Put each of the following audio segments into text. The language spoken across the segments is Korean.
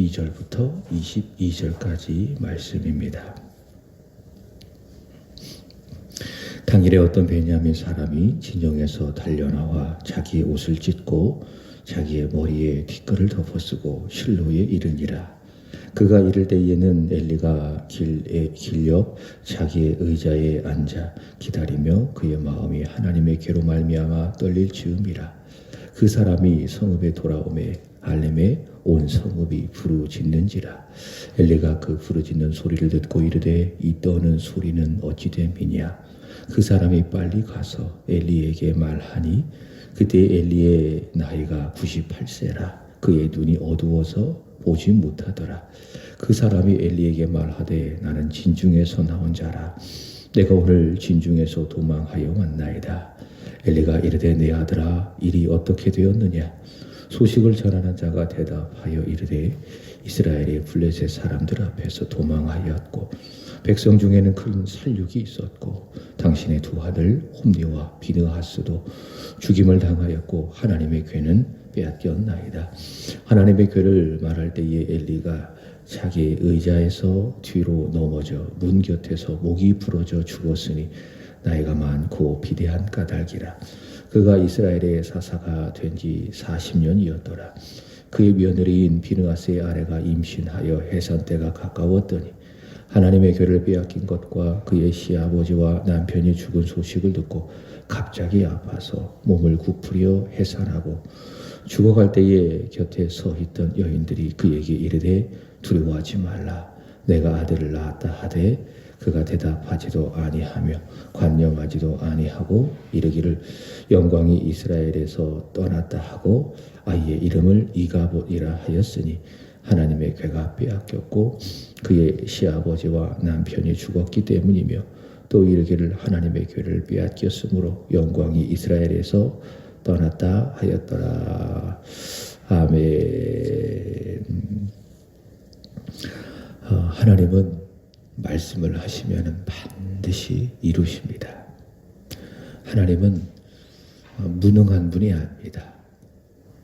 22절부터 22절까지 말씀입니다. 당일에 어떤 베냐민 사람이 진영에서 달려나와 자기의 옷을 찢고 자기의 머리에 뒷걸을 덮어쓰고 실로에 이르니라. 그가 이를 때에는 엘리가 길옆 자기의 의자에 앉아 기다리며 그의 마음이 하나님의 괴로 말미암아 떨릴 즈음이라. 그 사람이 성읍에 돌아오매 알렘에 온 성읍이 부르짖는지라. 엘리가 그 부르짖는 소리를 듣고 이르되 이 떠는 소리는 어찌 됨이냐. 그 사람이 빨리 가서 엘리에게 말하니 그때 엘리의 나이가 98세라. 그의 눈이 어두워서 보지 못하더라. 그 사람이 엘리에게 말하되 나는 진중에서 나온 자라. 내가 오늘 진중에서 도망하여 왔나이다. 엘리가 이르되 내 아들아 일이 어떻게 되었느냐. 소식을 전하는 자가 대답하여 이르되 이스라엘의 블레셋 사람들 앞에서 도망하였고 백성 중에는 큰 살육이 있었고 당신의 두 아들 홈니와 비느하스도 죽임을 당하였고 하나님의 괴는 빼앗겼나이다. 하나님의 괴를 말할 때에 엘리가 자기의 의자에서 뒤로 넘어져 문 곁에서 목이 부러져 죽었으니 나이가 많고 비대한 까닭이라. 그가 이스라엘의 사사가 된 지 40년이었더라. 그의 며느리인 비느하스의 아내가 임신하여 해산 때가 가까웠더니 하나님의 괴를 빼앗긴 것과 그의 시아버지와 남편이 죽은 소식을 듣고 갑자기 아파서 몸을 굽으려 해산하고 죽어갈 때에 곁에 서 있던 여인들이 그에게 이르되 두려워하지 말라. 내가 아들을 낳았다 하되 그가 대답하지도 아니하며 관념하지도 아니하고 이르기를 영광이 이스라엘에서 떠났다 하고 아이의 이름을 이가봇이라 하였으니 하나님의 괴가 빼앗겼고 그의 시아버지와 남편이 죽었기 때문이며 또 이르기를 하나님의 괴를 빼앗겼으므로 영광이 이스라엘에서 떠났다 하였더라. 아멘. 하나님은 말씀을 하시면 반드시 이루십니다. 하나님은 무능한 분이 아닙니다.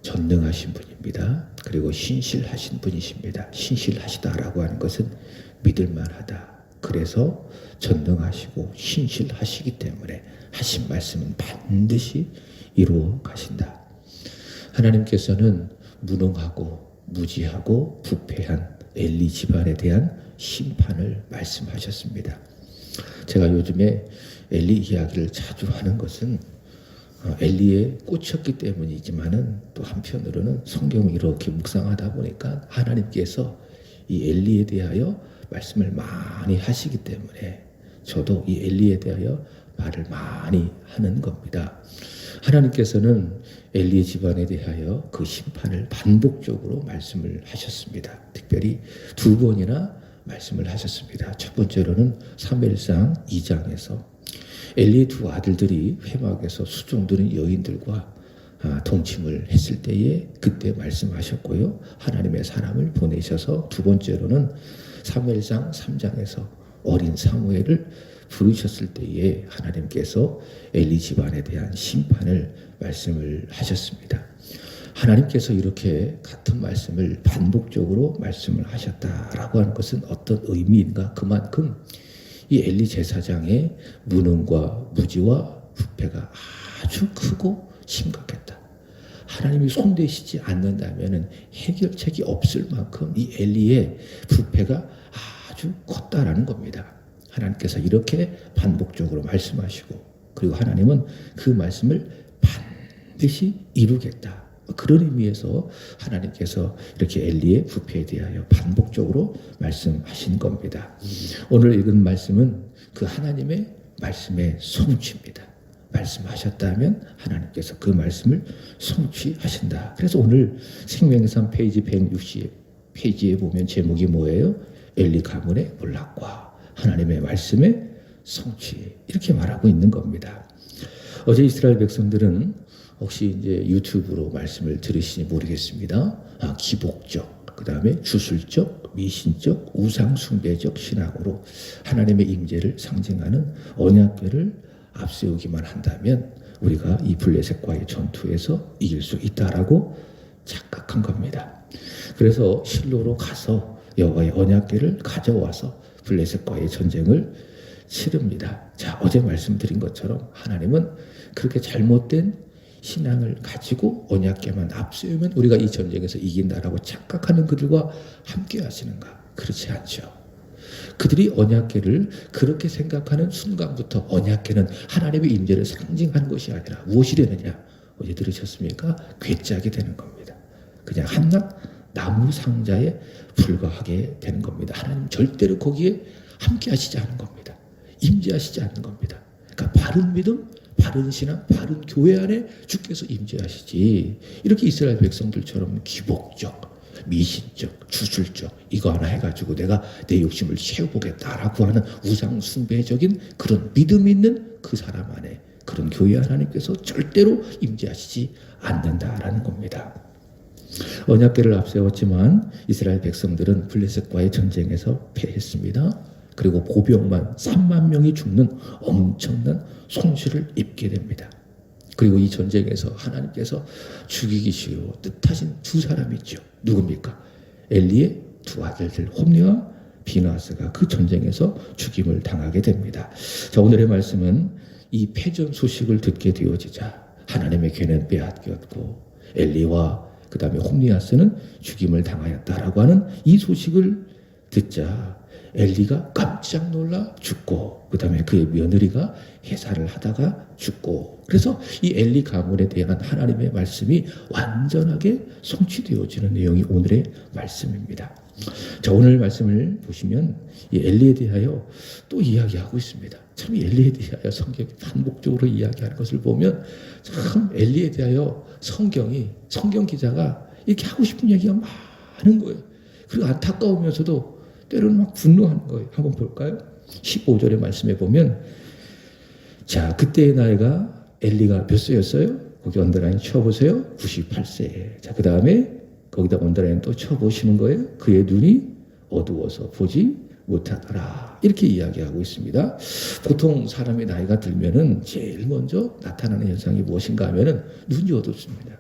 전능하신 분입니다. 그리고 신실하신 분이십니다. 신실하시다라고 하는 것은 믿을만하다. 그래서 전능하시고 신실하시기 때문에 하신 말씀은 반드시 이루어 가신다. 하나님께서는 무능하고 무지하고 부패한 엘리 집안에 대한 심판을 말씀하셨습니다. 제가 요즘에 엘리 이야기를 자주 하는 것은 엘리에 꽂혔기 때문이지만은 또 한편으로는 성경을 이렇게 묵상하다 보니까 하나님께서 이 엘리에 대하여 말씀을 많이 하시기 때문에 저도 이 엘리에 대하여 말을 많이 하는 겁니다. 하나님께서는 엘리의 집안에 대하여 그 심판을 반복적으로 말씀을 하셨습니다. 특별히 두 번이나 말씀을 하셨습니다. 첫 번째로는 사무엘상 2장에서 엘리의 두 아들들이 회막에서 수종드는 여인들과 동침을 했을 때에 그때 말씀하셨고요. 하나님의 사람을 보내셔서 두 번째로는 사무엘상 3장에서 어린 사무엘을 부르셨을 때에 하나님께서 엘리 집안에 대한 심판을 말씀을 하셨습니다. 하나님께서 이렇게 같은 말씀을 반복적으로 말씀을 하셨다라고 하는 것은 어떤 의미인가? 그만큼 이 엘리 제사장의 무능과 무지와 부패가 아주 크고 심각했다. 하나님이 손대시지 않는다면 해결책이 없을 만큼 이 엘리의 부패가 아주 컸다라는 겁니다. 하나님께서 이렇게 반복적으로 말씀하시고 그리고 하나님은 그 말씀을 반드시 이루겠다. 그런 의미에서 하나님께서 이렇게 엘리의 부패에 대하여 반복적으로 말씀하신 겁니다. 오늘 읽은 말씀은 그 하나님의 말씀의 성취입니다. 말씀하셨다면 하나님께서 그 말씀을 성취하신다. 그래서 오늘 생명상 페이지 160 페이지에 보면 제목이 뭐예요? 엘리 가문의 몰락과 하나님의 말씀의 성취, 이렇게 말하고 있는 겁니다. 어제 이스라엘 백성들은 혹시 이제 유튜브로 말씀을 들으시니 모르겠습니다. 기복적, 그 다음에 주술적, 미신적, 우상숭배적 신앙으로 하나님의 임재를 상징하는 언약궤를 앞세우기만 한다면 우리가 이 블레셋과의 전투에서 이길 수 있다라고 착각한 겁니다. 그래서 실로로 가서 여호와의 언약궤를 가져와서 블레셋과의 전쟁을 치릅니다. 자, 어제 말씀드린 것처럼 하나님은 그렇게 잘못된 신앙을 가지고 언약궤만 앞세우면 우리가 이 전쟁에서 이긴다라고 착각하는 그들과 함께 하시는가? 그렇지 않죠. 그들이 언약궤를 그렇게 생각하는 순간부터 언약궤는 하나님의 임재를 상징하는 것이 아니라 무엇이되느냐? 어제 들으셨습니까? 궤짝이 되는 겁니다. 그냥 한낱 나무 상자에 불과하게 되는 겁니다. 하나님 절대로 거기에 함께 하시지 않은 겁니다. 임재하시지 않는 겁니다. 그러니까 바른 믿음, 바른 신앙, 바른 교회 안에 주께서 임재하시지, 이렇게 이스라엘 백성들처럼 기복적, 미신적, 주술적 이거 하나 해가지고 내가 내 욕심을 채워보겠다라고 하는 우상 숭배적인 그런 믿음 있는 그 사람 안에, 그런 교회 하나님께서 절대로 임재하시지 않는다라는 겁니다. 언약궤를 앞세웠지만 이스라엘 백성들은 블레셋과의 전쟁에서 패했습니다. 그리고 보병만 3만 명이 죽는 엄청난 손실을 입게 됩니다. 그리고 이 전쟁에서 하나님께서 죽이기 싫어 뜻하신 두 사람이 있죠. 누굽니까? 엘리의 두 아들들 홈리와 비나스가 그 전쟁에서 죽임을 당하게 됩니다. 자, 오늘의 말씀은 이 패전 소식을 듣게 되어지자 하나님의 궤는 빼앗겼고 엘리와 그 다음에 홈리아스는 죽임을 당하였다라고 하는 이 소식을 듣자 엘리가 깜짝 놀라 죽고, 그 다음에 그의 며느리가 해사를 하다가 죽고, 그래서 이 엘리 가문에 대한 하나님의 말씀이 완전하게 성취되어지는 내용이 오늘의 말씀입니다. 자, 오늘 말씀을 보시면 이 엘리에 대하여 또 이야기하고 있습니다. 참 엘리에 대하여 성경이 반복적으로 이야기하는 것을 보면 참 엘리에 대하여 성경 기자가 이렇게 하고 싶은 얘기가 많은 거예요. 그리고 안타까우면서도 때로는 막 분노하는 거예요. 한번 볼까요? 15절의 말씀에 보면, 자, 그때의 나이가 엘리가 몇 세였어요? 거기 언더라인 쳐보세요. 98세. 자, 그 다음에 거기다 언더라인 또 쳐보시는 거예요. 그의 눈이 어두워서 보지 못하더라. 이렇게 이야기하고 있습니다. 보통 사람의 나이가 들면은 제일 먼저 나타나는 현상이 무엇인가 하면은 눈이 어둡습니다.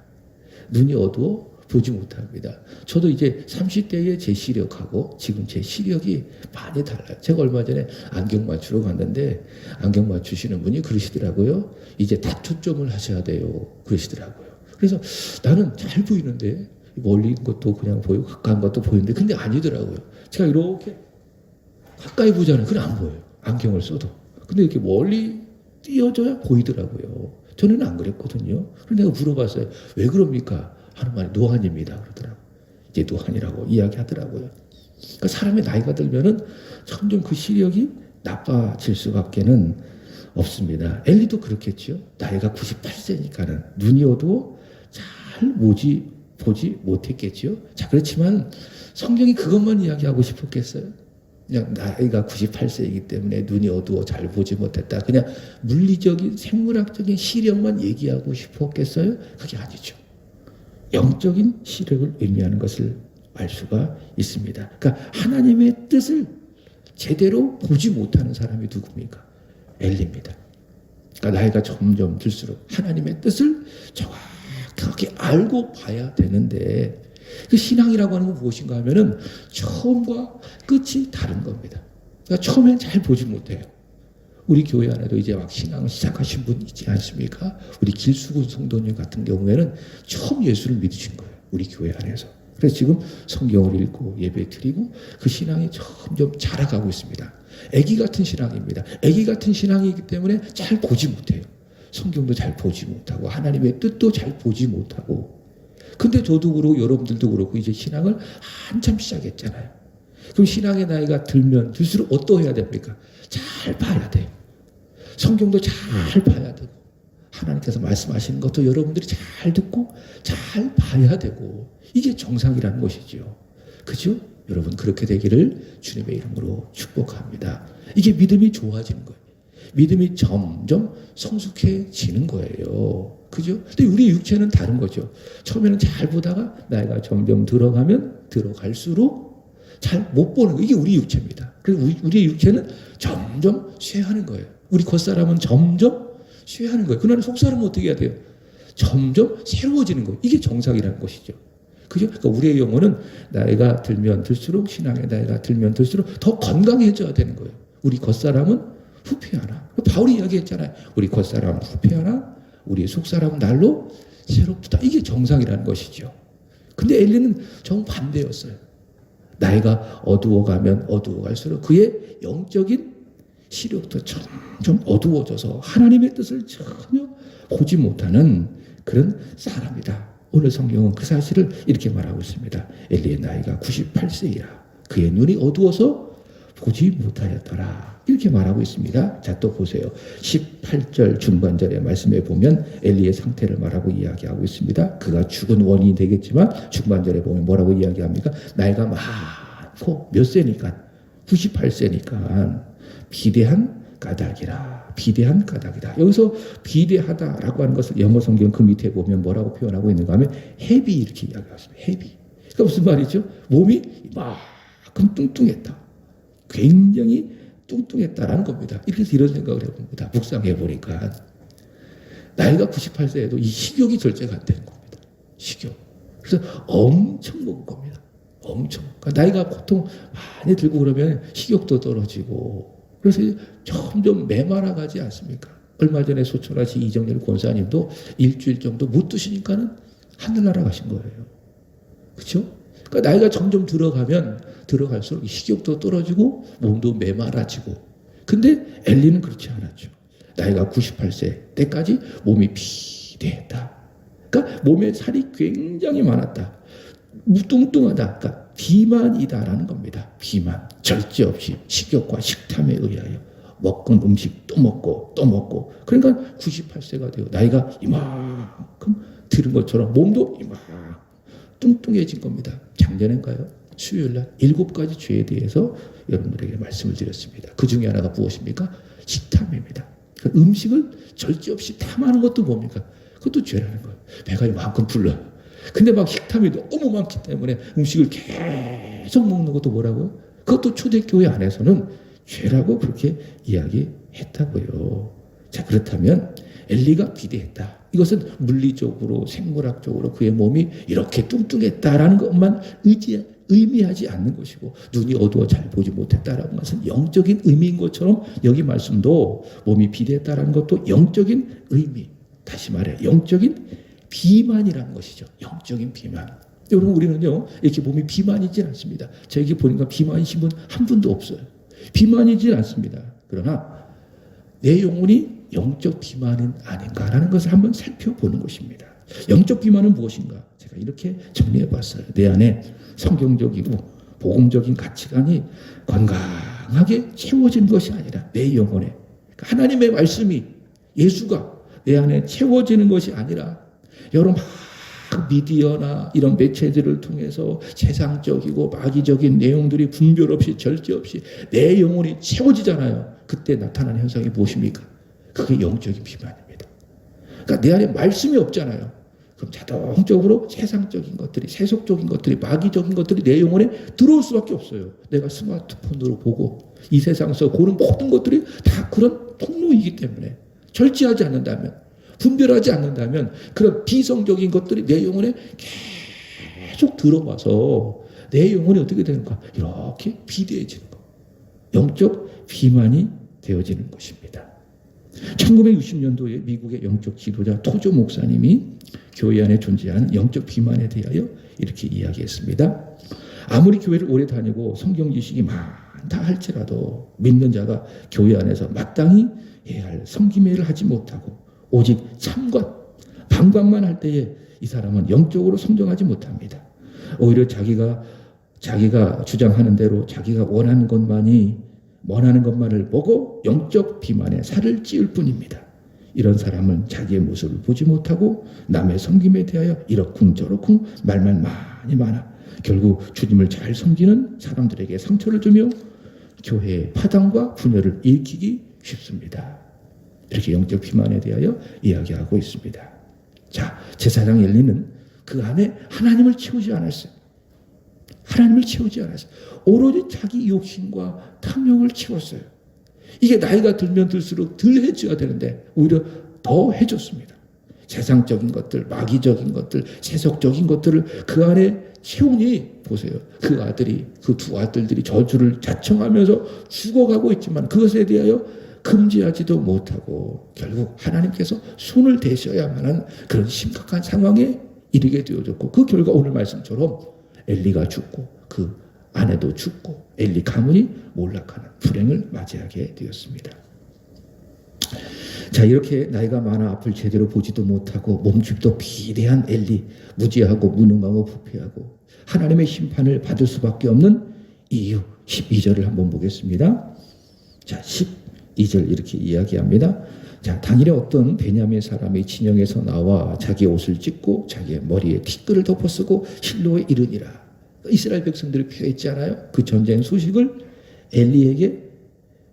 눈이 어두워 보지 못합니다. 저도 이제 30대의 제 시력하고 지금 제 시력이 많이 달라요. 제가 얼마 전에 안경 맞추러 갔는데 안경 맞추시는 분이 그러시더라고요. 이제 다초점을 하셔야 돼요. 그러시더라고요. 그래서 나는 잘 보이는데 멀리 있는 것도 그냥 보이고 가까운 것도 보이는데 근데 아니더라고요. 제가 이렇게 가까이 보잖아요. 그래 안 보여요. 안경을 써도. 근데 이렇게 멀리 띄어져야 보이더라고요. 저는 안 그랬거든요. 그래서 내가 물어봤어요. 왜 그럽니까? 하는 말이 노안입니다. 그러더라고요. 이제 노안이라고 이야기하더라고요. 그러니까 사람의 나이가 들면은 점점 그 시력이 나빠질 수밖에는 없습니다. 엘리도 그렇겠죠. 나이가 98세니까는 눈이 어두워 잘 보지 못했겠죠. 자, 그렇지만 성경이 그것만 이야기하고 싶었겠어요? 그냥 나이가 98세이기 때문에 눈이 어두워 잘 보지 못했다. 그냥 물리적인 생물학적인 시력만 얘기하고 싶었겠어요? 그게 아니죠. 영적인 시력을 의미하는 것을 알 수가 있습니다. 그러니까 하나님의 뜻을 제대로 보지 못하는 사람이 누굽니까? 엘리입니다. 그러니까 나이가 점점 들수록 하나님의 뜻을 정확하게 알고 봐야 되는데, 그 신앙이라고 하는 건 무엇인가 하면은 처음과 끝이 다른 겁니다. 그러니까 처음엔 잘 보지 못해요. 우리 교회 안에도 이제 막 신앙을 시작하신 분 있지 않습니까? 우리 길수군 성도님 같은 경우에는 처음 예수를 믿으신 거예요. 우리 교회 안에서. 그래서 지금 성경을 읽고 예배 드리고 그 신앙이 점점 자라가고 있습니다. 애기 같은 신앙입니다. 애기 같은 신앙이기 때문에 잘 보지 못해요. 성경도 잘 보지 못하고 하나님의 뜻도 잘 보지 못하고. 근데 저도 그렇고 여러분들도 그렇고 이제 신앙을 한참 시작했잖아요. 그럼 신앙의 나이가 들면 들수록 어떠해야 됩니까? 잘 봐야 돼요. 성경도 잘 봐야 되고 하나님께서 말씀하시는 것도 여러분들이 잘 듣고 잘 봐야 되고, 이게 정상이라는 것이죠. 그죠? 여러분 그렇게 되기를 주님의 이름으로 축복합니다. 이게 믿음이 좋아지는 거예요. 믿음이 점점 성숙해지는 거예요. 그죠? 근데 우리 육체는 다른 거죠. 처음에는 잘 보다가 나이가 점점 들어갈수록 잘 못 보는 거. 이게 우리 육체입니다. 그리고 우리 육체는 점점 쇠하는 거예요. 우리 겉사람은 점점 쇠하는 거예요. 그러나 속사람은 어떻게 해야 돼요? 점점 새로워지는 거예요. 이게 정상이라는 것이죠. 그죠? 그러니까 우리의 영혼은 나이가 들면 들수록, 신앙의 나이가 들면 들수록 더 건강해져야 되는 거예요. 우리 겉사람은 후패하나. 바울이 이야기했잖아요. 우리 겉사람은 후패하나, 우리 속사람은 날로 새롭다. 이게 정상이라는 것이죠. 근데 엘리는 정반대였어요. 나이가 어두워가면 어두워갈수록 그의 영적인 시력도 점점 어두워져서 하나님의 뜻을 전혀 보지 못하는 그런 사람이다. 오늘 성경은 그 사실을 이렇게 말하고 있습니다. 엘리의 나이가 98세이라 그의 눈이 어두워서 보지 못하였더라. 이렇게 말하고 있습니다. 자, 또 보세요. 18절 중반절의 말씀에 보면 엘리의 상태를 말하고 이야기하고 있습니다. 그가 죽은 원인이 되겠지만 중반절에 보면 뭐라고 이야기합니까? 나이가 많고 몇 세니까 98세니까 비대한 까닭이라. 비대한 까닭이다. 여기서 비대하다라고 하는 것을 영어 성경 그 밑에 보면 뭐라고 표현하고 있는가 하면 헤비 이렇게 이야기하습니다. 헤비. 그러니까 무슨 말이죠? 몸이 이만큼 뚱뚱했다. 굉장히 뚱뚱했다라는 겁니다. 이래서 이런 생각을 해봅니다. 묵상해 보니까 나이가 98세에도 이 식욕이 절제가 안 되는 겁니다. 식욕. 그래서 엄청 먹을 겁니다. 엄청. 그러니까 나이가 보통 많이 들고 그러면 식욕도 떨어지고 그래서 점점 메말라가지 않습니까? 얼마 전에 소천하신 이정열 권사님도 일주일 정도 못 드시니까는 하늘나라 가신 거예요. 그렇죠? 그러니까 나이가 점점 들어가면 들어갈수록 식욕도 떨어지고 몸도 메말라지고. 근데 엘리는 그렇지 않았죠. 나이가 98세 때까지 몸이 비대했다. 그러니까 몸에 살이 굉장히 많았다. 뚱뚱하다. 그러니까 비만이다라는 겁니다. 비만. 절제 없이 식욕과 식탐에 의하여 먹은 음식 또 먹고 또 먹고. 그러니까 98세가 되고 나이가 이만큼 들은 것처럼 몸도 이만큼 뚱뚱해진 겁니다. 작년인가요? 수요일날 7가지 죄에 대해서 여러분들에게 말씀을 드렸습니다. 그 중에 하나가 무엇입니까? 식탐입니다. 그러니까 음식을 절제 없이 탐하는 것도 뭡니까? 그것도 죄라는 거예요. 배가 이만큼 불러요. 근데 막 식탐이 너무 많기 때문에 음식을 계속 먹는 것도 뭐라고요? 그것도 초대교회 안에서는 죄라고 그렇게 이야기했다고요. 자, 그렇다면 엘리가 비대했다. 이것은 물리적으로 생물학적으로 그의 몸이 이렇게 뚱뚱했다라는 것만 의미하지 않는 것이고 눈이 어두워 잘 보지 못했다라는 것은 영적인 의미인 것처럼 여기 말씀도 몸이 비대했다라는 것도 영적인 의미. 다시 말해 영적인 비만이라는 것이죠. 영적인 비만. 여러분 우리는요 이렇게 몸이 비만이지 않습니다. 저에게 보니까 비만이신 분 한 분도 없어요. 비만이지 않습니다. 그러나 내 영혼이 영적 비만은 아닌가라는 것을 한번 살펴보는 것입니다. 영적 비만은 무엇인가? 제가 이렇게 정리해 봤어요. 내 안에 성경적이고 복음적인 가치관이 건강하게 채워진 것이 아니라 내 영혼에 하나님의 말씀이 예수가 내 안에 채워지는 것이 아니라 여러분 막 미디어나 이런 매체들을 통해서 세상적이고 마귀적인 내용들이 분별 없이 절제 없이 내 영혼이 채워지잖아요. 그때 나타나는 현상이 무엇입니까? 그게 영적인 비만입니다. 그러니까 내 안에 말씀이 없잖아요. 그럼 자동적으로 세상적인 것들이 세속적인 것들이 마귀적인 것들이 내 영혼에 들어올 수밖에 없어요. 내가 스마트폰으로 보고 이 세상에서 보는 모든 것들이 다 그런 통로이기 때문에 절제하지 않는다면 분별하지 않는다면 그런 비성적인 것들이 내 영혼에 계속 들어와서 내 영혼이 어떻게 되는가? 이렇게 비대해지는 것. 영적 비만이 되어지는 것입니다. 1960년도에 미국의 영적 지도자 토조 목사님이 교회 안에 존재하는 영적 비만에 대하여 이렇게 이야기했습니다. 아무리 교회를 오래 다니고 성경 지식이 많다 할지라도 믿는 자가 교회 안에서 마땅히 해야 할 섬김의 일을 하지 못하고 오직 참관, 방관만 할 때에 이 사람은 영적으로 성장하지 못합니다. 오히려 자기가 주장하는 대로 자기가 원하는 것만을 보고 영적 비만에 살을 찌울 뿐입니다. 이런 사람은 자기의 모습을 보지 못하고 남의 섬김에 대하여 이러쿵저러쿵 말만 많이 많아 결국 주님을 잘 섬기는 사람들에게 상처를 주며 교회의 파당과 분열을 일으키기 쉽습니다. 이렇게 영적 비만에 대하여 이야기하고 있습니다. 자, 제사장 엘리는 그 안에 하나님을 채우지 않았어요. 하나님을 채우지 않았어요. 오로지 자기 욕심과 탐욕을 채웠어요. 이게 나이가 들면 들수록 덜 해줘야 되는데 오히려 더 해줬습니다. 세상적인 것들, 마귀적인 것들, 세속적인 것들을 그 안에 채우니 보세요. 그 아들이, 그 두 아들들이 저주를 자청하면서 죽어가고 있지만 그것에 대하여 금지하지도 못하고 결국 하나님께서 손을 대셔야만 하는 그런 심각한 상황에 이르게 되어졌고, 그 결과 오늘 말씀처럼 엘리가 죽고 그 아내도 죽고 엘리 가문이 몰락하는 불행을 맞이하게 되었습니다. 자, 이렇게 나이가 많아 앞을 제대로 보지도 못하고 몸집도 비대한 엘리, 무지하고 무능하고 부패하고 하나님의 심판을 받을 수밖에 없는 이유, 12절을 한번 보겠습니다. 자, 12절 이렇게 이야기합니다. 자, 당일에 어떤 베냐민 사람이 진영에서 나와 자기 옷을 찢고 자기의 머리에 티끌을 덮어쓰고 실로에 이르니라. 이스라엘 백성들이 피했지 않아요? 그 전쟁 소식을 엘리에게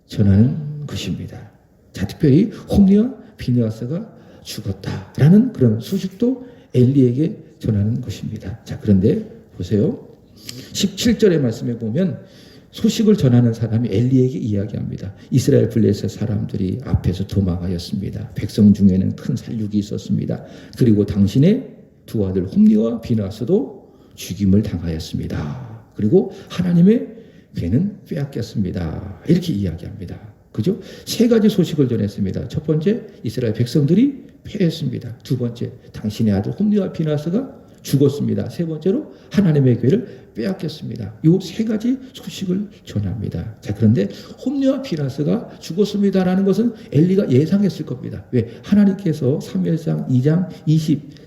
전하는 것입니다. 자, 특별히 홈리와 비느하스가 죽었다라는 그런 소식도 엘리에게 전하는 것입니다. 자, 그런데 보세요. 17절의 말씀에 보면 소식을 전하는 사람이 엘리에게 이야기합니다. 이스라엘 블레셋 사람들이 앞에서 도망하였습니다. 백성 중에는 큰 살육이 있었습니다. 그리고 당신의 두 아들 홈리와 비느하스도 죽임을 당하였습니다. 그리고 하나님의 괴는 빼앗겼습니다. 이렇게 이야기합니다. 그죠? 세 가지 소식을 전했습니다. 첫 번째, 이스라엘 백성들이 패했습니다. 두 번째, 당신의 아들 홈리와 비느하스가 죽었습니다. 세 번째로 하나님의 괴를 빼앗겼습니다. 이 세 가지 소식을 전합니다. 자, 그런데 홈리와 비느하스가 죽었습니다라는 것은 엘리가 예상했을 겁니다. 왜? 하나님께서 사무엘상 2장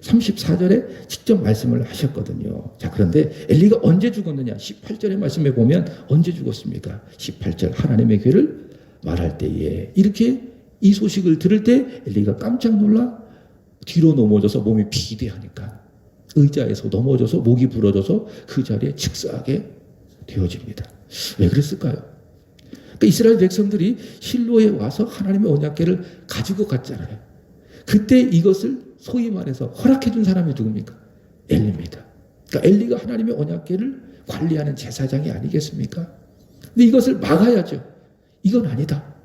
34절에 직접 말씀을 하셨거든요. 자, 그런데 엘리가 언제 죽었느냐? 18절의 말씀에 보면 언제 죽었습니까? 18절, 하나님의 괴를 말할 때에, 이렇게 이 소식을 들을 때 엘리가 깜짝 놀라 뒤로 넘어져서 몸이 비대하니까 의자에서 넘어져서 목이 부러져서 그 자리에 즉사하게 되어집니다. 왜 그랬을까요? 그러니까 이스라엘 백성들이 실로에 와서 하나님의 언약궤를 가지고 갔잖아요. 그때 이것을 소위 말해서 허락해 준 사람이 누굽니까? 엘리입니다. 그러니까 엘리가 하나님의 언약궤를 관리하는 제사장이 아니겠습니까? 근데 이것을 막아야죠. 이건 아니다.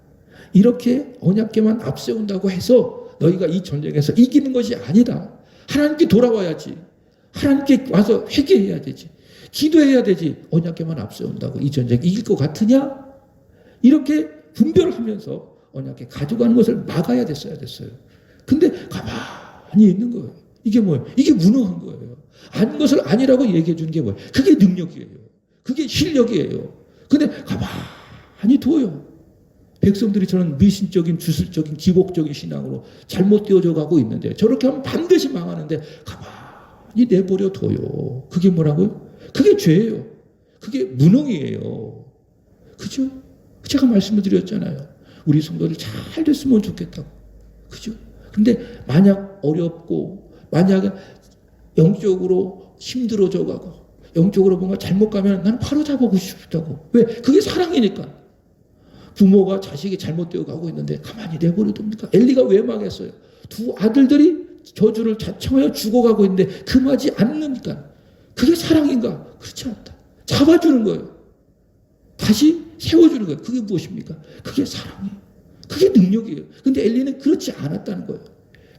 이렇게 언약궤만 앞세운다고 해서 너희가 이 전쟁에서 이기는 것이 아니다. 하나님께 돌아와야지. 하나님께 와서 회개해야 되지. 기도해야 되지. 언약궤만 앞세운다고 이 전쟁 이길 것 같으냐? 이렇게 분별하면서 언약궤 가져가는 것을 막아야 됐어요. 근데 가만히 있는 거예요. 이게 뭐예요? 이게 무능한 거예요. 아닌 것을 아니라고 얘기해 주는 게 뭐예요? 그게 능력이에요. 그게 실력이에요. 근데 가만히 둬요. 백성들이 저런 미신적인 주술적인 기복적인 신앙으로 잘못 되어져 가고 있는데, 저렇게 하면 반드시 망하는데 가만히 내버려 둬요. 그게 뭐라고요? 그게 죄예요. 그게 무능이에요. 그죠? 제가 말씀을 드렸잖아요. 우리 성도들 잘 됐으면 좋겠다고. 그죠? 근데 만약 어렵고 만약 영적으로 힘들어져 가고 영적으로 뭔가 잘못 가면 나는 바로 잡아보고 싶다고. 왜? 그게 사랑이니까. 부모가 자식이 잘못되어 가고 있는데 가만히 내버려 둡니까? 엘리가 왜 망했어요? 두 아들들이 저주를 자청하여 죽어가고 있는데 금하지 않으니까. 그게 사랑인가? 그렇지 않다. 잡아주는 거예요. 다시 세워주는 거예요. 그게 무엇입니까? 그게 사랑이에요. 그게 능력이에요. 근데 엘리는 그렇지 않았다는 거예요.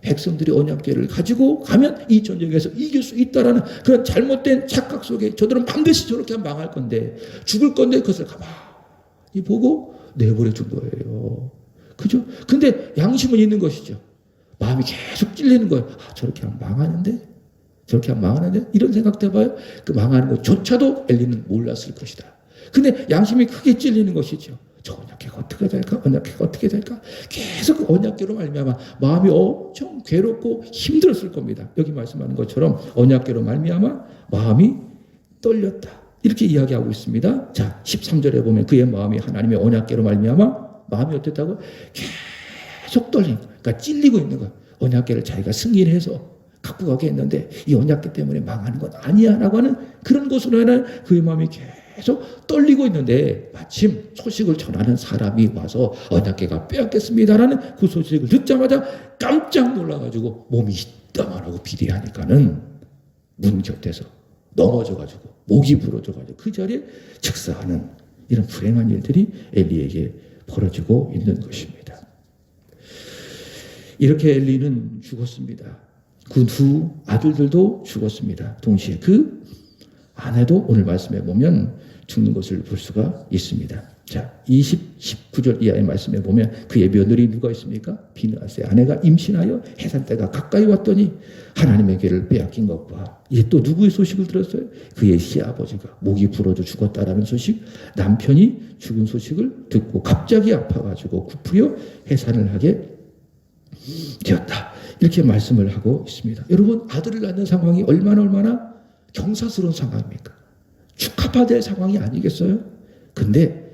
백성들이 언약궤를 가지고 가면 이 전쟁에서 이길 수 있다라는 그런 잘못된 착각 속에 저들은 반드시 저렇게 하면 망할 건데, 죽을 건데 그것을 가만히 보고 내버려 둔 거예요. 그죠? 근데 양심은 있는 것이죠. 마음이 계속 찔리는 거예요. 아, 저렇게 하면 망하는데? 저렇게 하면 망하는데? 이런 생각도 해봐요. 그 망하는 것조차도 엘리는 몰랐을 것이다. 근데 양심이 크게 찔리는 것이죠. 저 언약궤가 어떻게 될까? 언약궤가 어떻게 될까? 계속 언약궤로 말미암아 마음이 엄청 괴롭고 힘들었을 겁니다. 여기 말씀하는 것처럼 언약궤로 말미암아 마음이 떨렸다. 이렇게 이야기하고 있습니다. 자, 13절에 보면 그의 마음이 하나님의 언약궤로 말미암아 마음이 어땠다고? 계속 떨린 거예요. 그러니까 찔리고 있는 거예요. 언약궤를 자기가 승인해서 갖고 가게 했는데 이 언약궤 때문에 망하는 건 아니야 라고 하는 그런 것으로 인해 그의 마음이 계속 떨리고 있는데, 마침 소식을 전하는 사람이 와서 언약궤가 빼앗겼습니다라는 그 소식을 듣자마자 깜짝 놀라가지고 몸이 이따만하고 비대하니까는 문 곁에서 넘어져가지고 목이 부러져가지고 그 자리에 즉사하는 이런 불행한 일들이 엘리에게 벌어지고 있는 것입니다. 이렇게 엘리는 죽었습니다. 그 두 아들들도 죽었습니다. 동시에 그 아내도 오늘 말씀해 보면 죽는 것을 볼 수가 있습니다. 자, 19절 이하의 말씀에 보면 그의 며느리 누가 있습니까? 비느하스의 아내가 임신하여 해산 때가 가까이 왔더니 하나님의 길을 빼앗긴 것과 이제 또 누구의 소식을 들었어요? 그의 시아버지가 목이 부러져 죽었다라는 소식, 남편이 죽은 소식을 듣고 갑자기 아파가지고 굽으려 해산을 하게 되었다. 이렇게 말씀을 하고 있습니다. 여러분, 아들을 낳는 상황이 얼마나 경사스러운 상황입니까? 축하받을 상황이 아니겠어요? 근데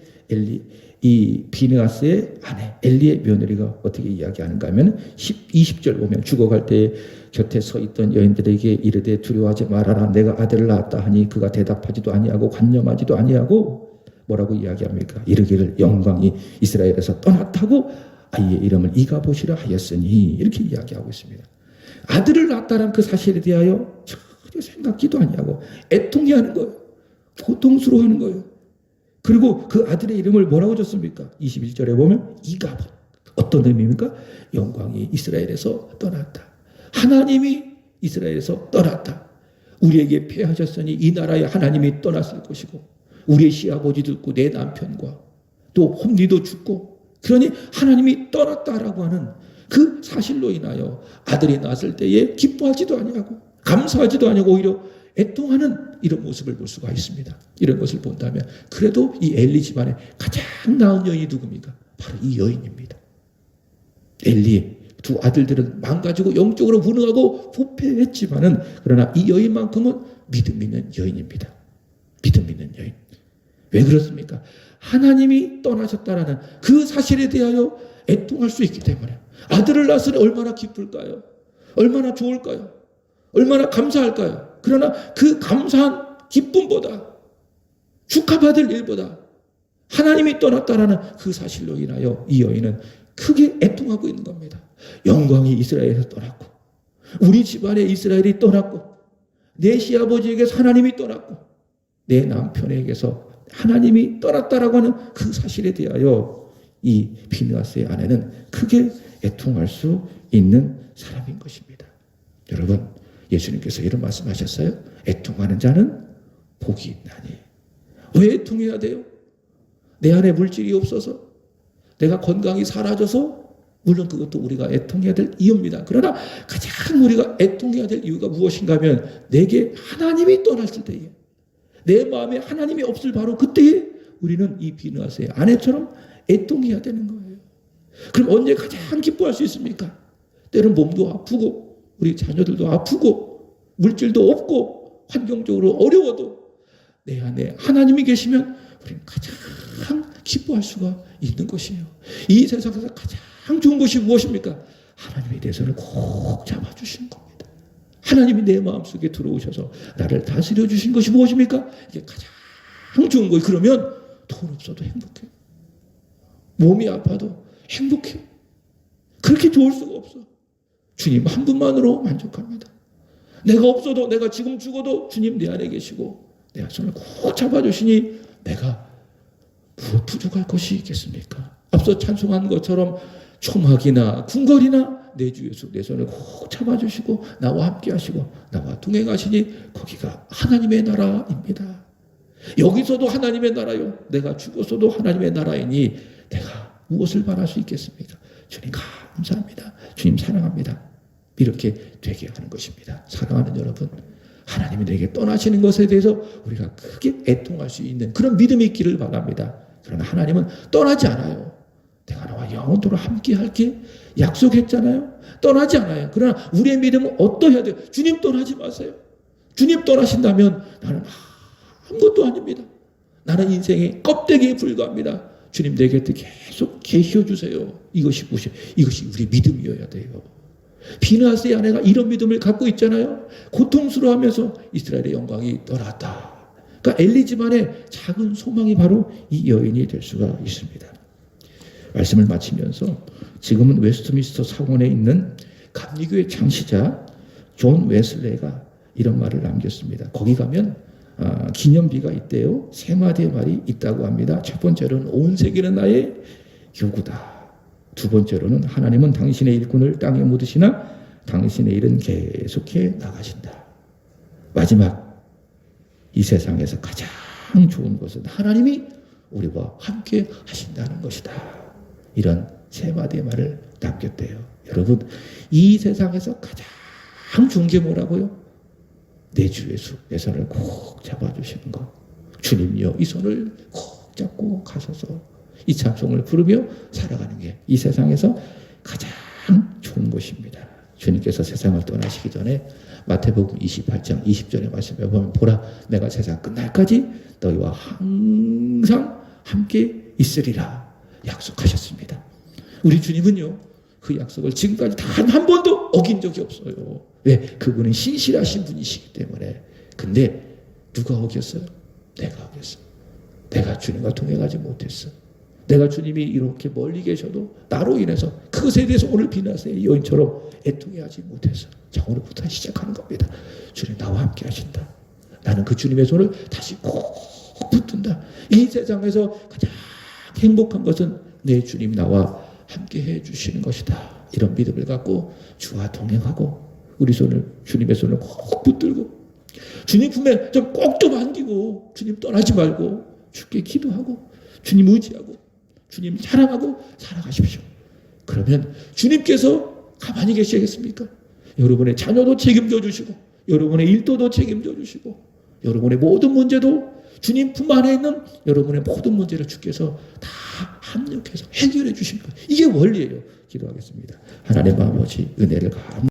이 비느하스의 아내 엘리의 며느리가 어떻게 이야기하는가 하면 20절 보면 죽어갈 때 곁에 서 있던 여인들에게 이르되 두려워하지 말아라, 내가 아들을 낳았다 하니 그가 대답하지도 아니하고 관념하지도 아니하고 뭐라고 이야기합니까? 이르기를 영광이 이스라엘에서 떠났다고 아이의 이름을 이가봇이라 하였으니, 이렇게 이야기하고 있습니다. 아들을 낳았다는 그 사실에 대하여 전혀 생각지도 아니하고 애통해하는 거예요. 고통스러워하는 거예요. 그리고 그 아들의 이름을 뭐라고 줬습니까? 21절에 보면 이가봇. 어떤 의미입니까? 영광이 이스라엘에서 떠났다. 하나님이 이스라엘에서 떠났다. 우리에게 패하셨으니 이 나라에 하나님이 떠났을 것이고 우리의 시아버지도 있고 내 남편과 또 홈리도 죽고, 그러니 하나님이 떠났다라고 하는 그 사실로 인하여 아들이 낳았을 때에 기뻐하지도 아니하고 감사하지도 아니하고 오히려 애통하는 이런 모습을 볼 수가 있습니다. 이런 것을 본다면 그래도 이 엘리 집안의 가장 나은 여인이 누굽니까? 바로 이 여인입니다. 엘리의 두 아들들은 망가지고 영적으로 무능하고 부패했지만은 그러나 이 여인만큼은 믿음 있는 여인입니다. 믿음 있는 여인. 왜 그렇습니까? 하나님이 떠나셨다라는 그 사실에 대하여 애통할 수 있기 때문에. 아들을 낳았으니 얼마나 기쁠까요? 얼마나 좋을까요? 얼마나 감사할까요? 그러나 그 감사한 기쁨보다, 축하받을 일보다 하나님이 떠났다라는 그 사실로 인하여 이 여인은 크게 애통하고 있는 겁니다. 영광이 이스라엘에서 떠났고, 우리 집안에 이스라엘이 떠났고, 내 시아버지에게 하나님이 떠났고, 내 남편에게서 하나님이 떠났다라고 하는 그 사실에 대하여 이 비느하스의 아내는 크게 애통할 수 있는 사람인 것입니다. 여러분, 예수님께서 이런 말씀하셨어요. 애통하는 자는 복이 있나니. 왜 애통해야 돼요? 내 안에 물질이 없어서, 내가 건강이 사라져서, 물론 그것도 우리가 애통해야 될 이유입니다. 그러나 가장 우리가 애통해야 될 이유가 무엇인가 하면 내게 하나님이 떠났을 때에, 내 마음에 하나님이 없을 바로 그때에 우리는 이 비느하스의 아내처럼 애통해야 되는 거예요. 그럼 언제 가장 기뻐할 수 있습니까? 때로는 몸도 아프고 우리 자녀들도 아프고 물질도 없고 환경적으로 어려워도 내 안에 하나님이 계시면 우리는 가장 기뻐할 수가 있는 것이에요. 이 세상에서 가장 좋은 것이 무엇입니까? 하나님의 내 손을 꼭 잡아주시는 겁니다. 하나님이 내 마음속에 들어오셔서 나를 다스려 주신 것이 무엇입니까? 이게 가장 좋은 거예요. 그러면 돈 없어도 행복해. 몸이 아파도 행복해. 그렇게 좋을 수가 없어. 주님 한 분만으로 만족합니다. 내가 없어도, 내가 지금 죽어도 주님 내 안에 계시고 내 손을 꼭 잡아주시니 내가 무엇 부족할 것이 있겠습니까? 앞서 찬송한 것처럼 초막이나 궁궐이나 내 주 예수 내 손을 꼭 잡아주시고 나와 함께 하시고 나와 동행하시니 거기가 하나님의 나라입니다. 여기서도 하나님의 나라요, 내가 죽었어도 하나님의 나라이니 내가 무엇을 바랄 수 있겠습니까? 주님 감사합니다. 주님 사랑합니다. 이렇게 되게 하는 것입니다. 사랑하는 여러분, 하나님이 내게 떠나시는 것에 대해서 우리가 크게 애통할 수 있는 그런 믿음이 있기를 바랍니다. 그러나 하나님은 떠나지 않아요. 내가 너와 영원토록 함께 할게 약속했잖아요. 떠나지 않아요. 그러나 우리의 믿음은 어떠해야 돼요? 주님 떠나지 마세요. 주님 떠나신다면 나는 아무것도 아닙니다. 나는 인생의 껍데기에 불과합니다. 주님 내 곁에 계속 계셔주세요. 이것이 우리 믿음이어야 돼요. 비느하스의 아내가 이런 믿음을 갖고 있잖아요. 고통스러워하면서 이스라엘의 영광이 떠났다. 그러니까 엘리 집안의 작은 소망이 바로 이 여인이 될 수가 있습니다. 말씀을 마치면서 지금은 웨스트민스터 사원에 있는 감리교의 창시자 존 웨슬레가 이런 말을 남겼습니다. 거기 가면 기념비가 있대요. 세 마디의 말이 있다고 합니다. 첫 번째로는 온 세계는 나의 요구다. 두 번째로는 하나님은 당신의 일꾼을 땅에 묻으시나 당신의 일은 계속해 나가신다. 마지막 이 세상에서 가장 좋은 것은 하나님이 우리와 함께 하신다는 것이다. 이런 세 마디의 말을 남겼대요. 여러분, 이 세상에서 가장 좋은 게 뭐라고요? 내 주 예수, 내 손을 꼭 잡아주시는 것. 주님요, 이 손을 꼭 잡고 가셔서 이 찬송을 부르며 살아가는 게 이 세상에서 가장 좋은 것입니다. 주님께서 세상을 떠나시기 전에 마태복음 28장 20절의 말씀에 보면 보라, 내가 세상 끝날까지 너희와 항상 함께 있으리라 약속하셨습니다. 우리 주님은요, 그 약속을 지금까지 단 한 번도 어긴 적이 없어요. 왜? 그분은 신실하신 분이시기 때문에. 근데 누가 어겼어요? 내가 어겼어. 내가 주님과 동행하지 못했어. 내가 주님이 이렇게 멀리 계셔도 나로 인해서 그것에 대해서 오늘 비나스의 여인처럼 애통해하지 못해서. 자, 오늘부터 시작하는 겁니다. 주님 나와 함께 하신다. 나는 그 주님의 손을 다시 꼭 붙든다. 이 세상에서 가장 행복한 것은 내 주님 나와 함께 해주시는 것이다. 이런 믿음을 갖고 주와 동행하고 우리 손을, 주님의 손을 꼭 붙들고 주님 품에 꼭 좀 안기고 주님 떠나지 말고 주께 기도하고 주님 의지하고 주님 사랑하고 살아가십시오. 그러면 주님께서 가만히 계시겠습니까? 여러분의 자녀도 책임져 주시고 여러분의 일도도 책임져 주시고 여러분의 모든 문제도 주님 품 안에 있는 여러분의 모든 문제를 주께서 다 합력해서 해결해 주시는 것. 이게 원리예요. 기도하겠습니다. 하나님 아버지, 은혜를